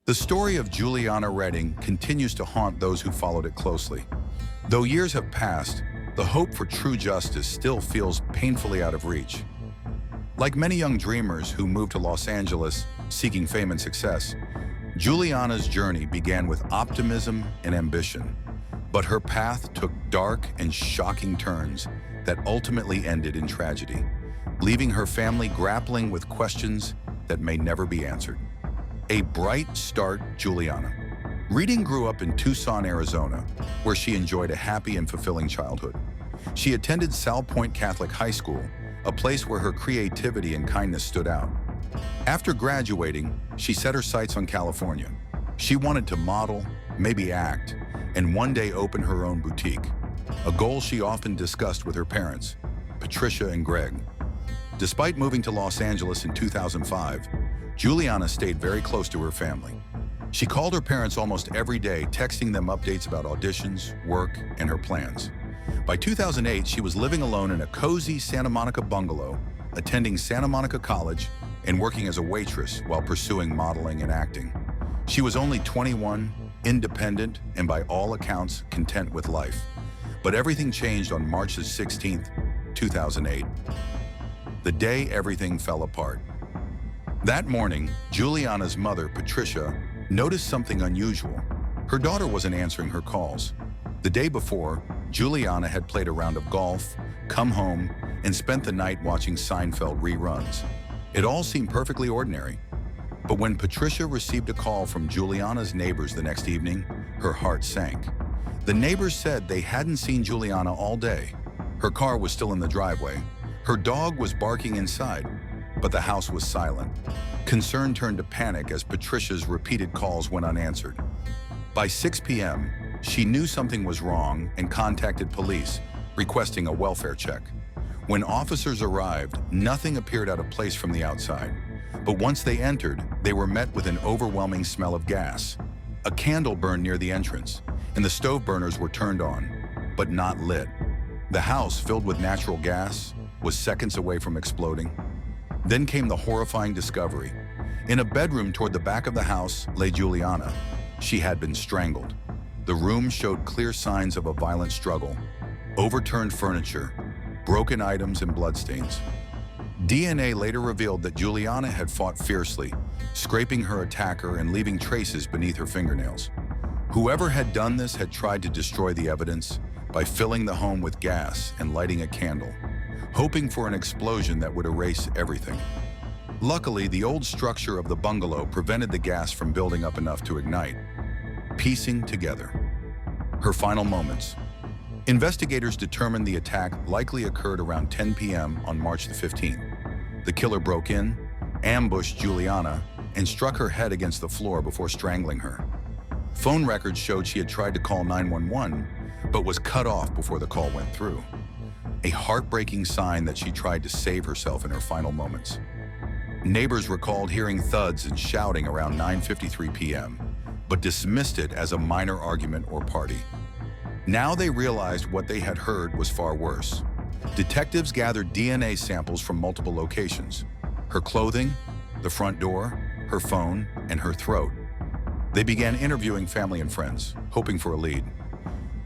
The story of Juliana Redding continues to haunt those who followed it closely. Though years have passed, the hope for true justice still feels painfully out of reach. Like many young dreamers who moved to Los Angeles seeking fame and success, Juliana's journey began with optimism and ambition. But her path took dark and shocking turns that ultimately ended in tragedy, leaving her family grappling with questions that may never be answered. A bright start, Juliana. Redding grew up in Tucson, Arizona, where she enjoyed a happy and fulfilling childhood. She attended Sal Point Catholic High School, a place where her creativity and kindness stood out. After graduating, she set her sights on California. She wanted to model, maybe act, and one day open her own boutique, a goal she often discussed with her parents, Patricia and Greg. Despite moving to Los Angeles in 2005, Juliana stayed very close to her family. She called her parents almost every day, texting them updates about auditions, work, and her plans. By 2008, she was living alone in a cozy Santa Monica bungalow, attending Santa Monica College, and working as a waitress while pursuing modeling and acting. She was only 21, independent, and by all accounts, content with life. But everything changed on March 16, 2008. The day everything fell apart. That morning, Juliana's mother, Patricia, noticed something unusual. Her daughter wasn't answering her calls. The day before, Juliana had played a round of golf, come home, and spent the night watching Seinfeld reruns. It all seemed perfectly ordinary. But when Patricia received a call from Juliana's neighbors the next evening, her heart sank. The neighbors said they hadn't seen Juliana all day. Her car was still in the driveway. Her dog was barking inside, but the house was silent. Concern turned to panic as Patricia's repeated calls went unanswered. By 6 p.m., she knew something was wrong and contacted police, requesting a welfare check. When officers arrived, nothing appeared out of place from the outside. But once they entered, they were met with an overwhelming smell of gas. A candle burned near the entrance, and the stove burners were turned on, but not lit. The house, filled with natural gas, was seconds away from exploding. Then came the horrifying discovery. In a bedroom toward the back of the house lay Juliana. She had been strangled. The room showed clear signs of a violent struggle: overturned furniture, broken items, and bloodstains. DNA later revealed that Juliana had fought fiercely, scraping her attacker and leaving traces beneath her fingernails. Whoever had done this had tried to destroy the evidence by filling the home with gas and lighting a candle, hoping for an explosion that would erase everything. Luckily, the old structure of the bungalow prevented the gas from building up enough to ignite. Piecing together her final moments. Investigators determined the attack likely occurred around 10 p.m. on March the 15th. The killer broke in, ambushed Juliana, and struck her head against the floor before strangling her. Phone records showed she had tried to call 911, but was cut off before the call went through. A heartbreaking sign that she tried to save herself in her final moments. Neighbors recalled hearing thuds and shouting around 9:53 p.m., but dismissed it as a minor argument or party. Now they realized what they had heard was far worse. Detectives gathered DNA samples from multiple locations: her clothing, the front door, her phone, and her throat. They began interviewing family and friends, hoping for a lead.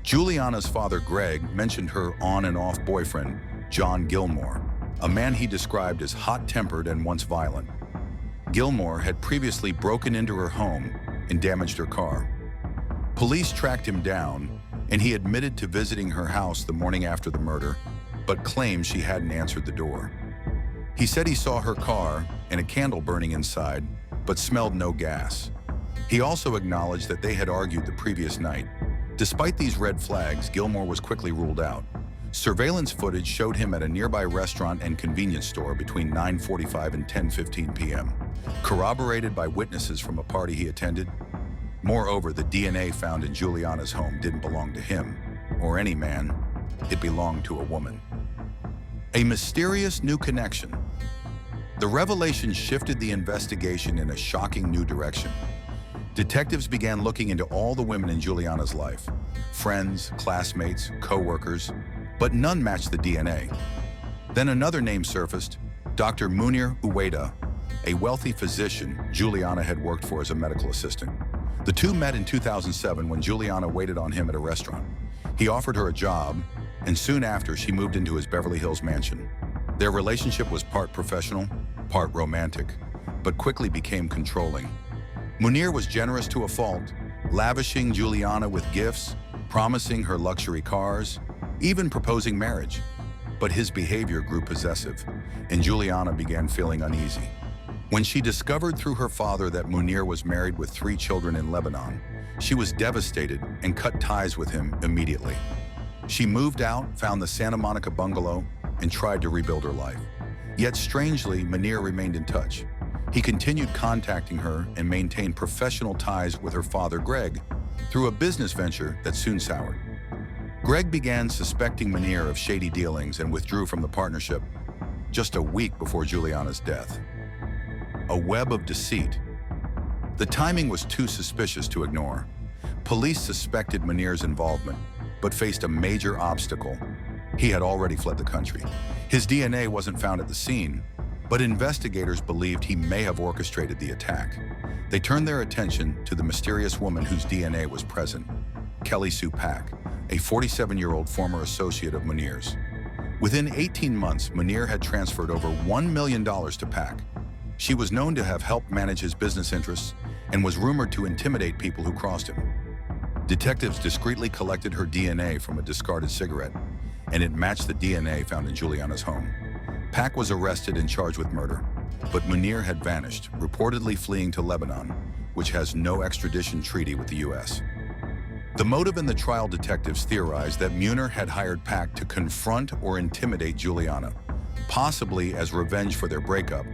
Juliana's father, Greg, mentioned her on and off boyfriend, John Gilmore, a man he described as hot-tempered and once violent. Gilmore had previously broken into her home and damaged her car. Police tracked him down, and he admitted to visiting her house the morning after the murder, but claimed she hadn't answered the door. He said he saw her car and a candle burning inside, but smelled no gas. He also acknowledged that they had argued the previous night. Despite these red flags, Gilmore was quickly ruled out. Surveillance footage showed him at a nearby restaurant and convenience store between 9:45 and 10:15 p.m., corroborated by witnesses from a party he attended. Moreover, the DNA found in Juliana's home didn't belong to him or any man. It belonged to a woman. A mysterious new connection. The revelation shifted the investigation in a shocking new direction. Detectives began looking into all the women in Juliana's life: friends, classmates, co-workers, but none matched the DNA. Then another name surfaced: Dr. Munir Uweda, a wealthy physician Juliana had worked for as a medical assistant. The two met in 2007 when Juliana waited on him at a restaurant. He offered her a job, and soon after she moved into his Beverly Hills mansion. Their relationship was part professional, part romantic, but quickly became controlling. Munir was generous to a fault, lavishing Juliana with gifts, promising her luxury cars, even proposing marriage. But his behavior grew possessive, and Juliana began feeling uneasy. When she discovered through her father that Munir was married with 3 children in Lebanon, she was devastated and cut ties with him immediately. She moved out, found the Santa Monica bungalow, and tried to rebuild her life. Yet strangely, Munir remained in touch. He continued contacting her and maintained professional ties with her father, Greg, through a business venture that soon soured. Greg began suspecting Munir of shady dealings and withdrew from the partnership just a week before Juliana's death. A web of deceit. The timing was too suspicious to ignore. Police suspected Munir's involvement, but faced a major obstacle. He had already fled the country. His DNA wasn't found at the scene, but investigators believed he may have orchestrated the attack. They turned their attention to the mysterious woman whose DNA was present, Kelly Sue Pack, a 47-year-old former associate of Munir's. Within 18 months, Munir had transferred over $1 million to Pack. She was known to have helped manage his business interests and was rumored to intimidate people who crossed him. Detectives discreetly collected her DNA from a discarded cigarette, and it matched the DNA found in Juliana's home. Pack was arrested and charged with murder, but Munir had vanished, reportedly fleeing to Lebanon, which has no extradition treaty with the U.S. The motive in the trial detectives theorized that Munir had hired Pack to confront or intimidate Juliana, possibly as revenge for their breakup,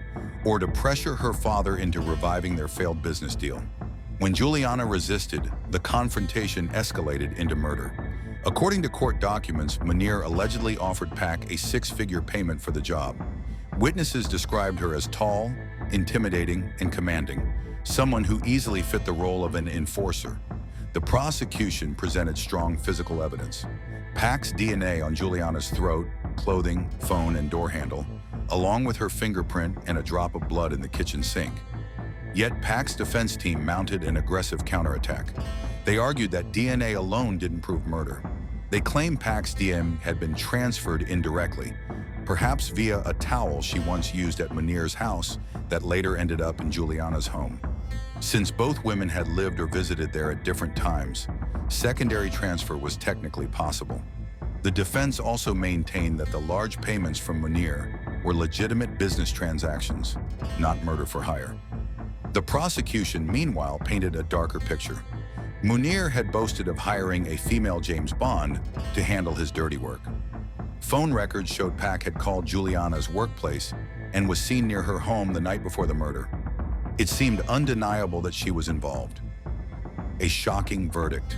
or to pressure her father into reviving their failed business deal. When Juliana resisted, the confrontation escalated into murder. According to court documents, Munir allegedly offered Pack a 6-figure payment for the job. Witnesses described her as tall, intimidating, and commanding, someone who easily fit the role of an enforcer. The prosecution presented strong physical evidence. Pack's DNA on Juliana's throat, clothing, phone, and door handle, along with her fingerprint and a drop of blood in the kitchen sink. Yet Pack's defense team mounted an aggressive counterattack. They argued that DNA alone didn't prove murder. They claimed Pack's DNA had been transferred indirectly, perhaps via a towel she once used at Munir's house that later ended up in Juliana's home. Since both women had lived or visited there at different times, secondary transfer was technically possible. The defense also maintained that the large payments from Munir were legitimate business transactions, not murder for hire. The prosecution, meanwhile, painted a darker picture. Munir had boasted of hiring a female James Bond to handle his dirty work. Phone records showed Pack had called Juliana's workplace and was seen near her home the night before the murder. It seemed undeniable that she was involved. A shocking verdict.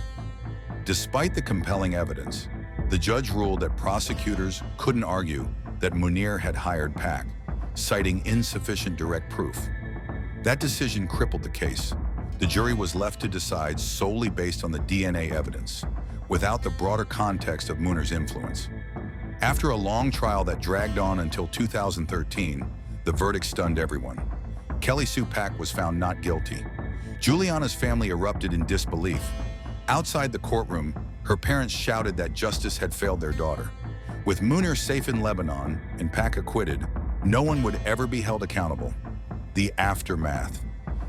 Despite the compelling evidence, the judge ruled that prosecutors couldn't argue that Munir had hired Pack, citing insufficient direct proof. That decision crippled the case. The jury was left to decide solely based on the DNA evidence, without the broader context of Munir's influence. After a long trial that dragged on until 2013, the verdict stunned everyone. Kelly Sue Pack was found not guilty. Juliana's family erupted in disbelief. Outside the courtroom, her parents shouted that justice had failed their daughter. With Munir safe in Lebanon and Pack acquitted, no one would ever be held accountable. The aftermath.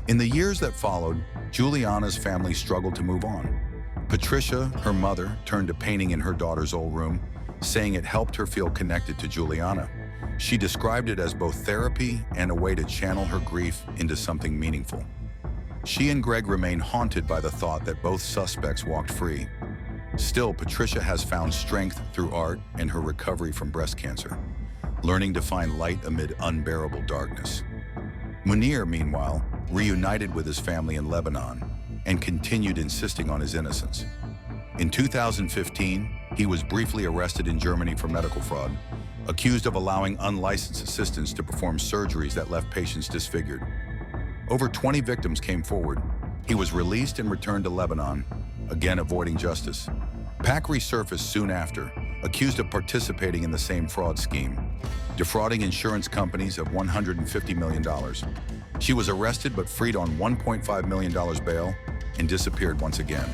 In the years that followed, Juliana's family struggled to move on. Patricia, her mother, turned to painting in her daughter's old room, saying it helped her feel connected to Juliana. She described it as both therapy and a way to channel her grief into something meaningful. She and Greg remain haunted by the thought that both suspects walked free. Still, Patricia has found strength through art and her recovery from breast cancer, learning to find light amid unbearable darkness. Munir, meanwhile, reunited with his family in Lebanon and continued insisting on his innocence. In 2015, he was briefly arrested in Germany for medical fraud, accused of allowing unlicensed assistants to perform surgeries that left patients disfigured. Over 20 victims came forward. He was released and returned to Lebanon, again avoiding justice. Pack resurfaced soon after, accused of participating in the same fraud scheme, defrauding insurance companies of $150 million. She was arrested but freed on $1.5 million bail and disappeared once again.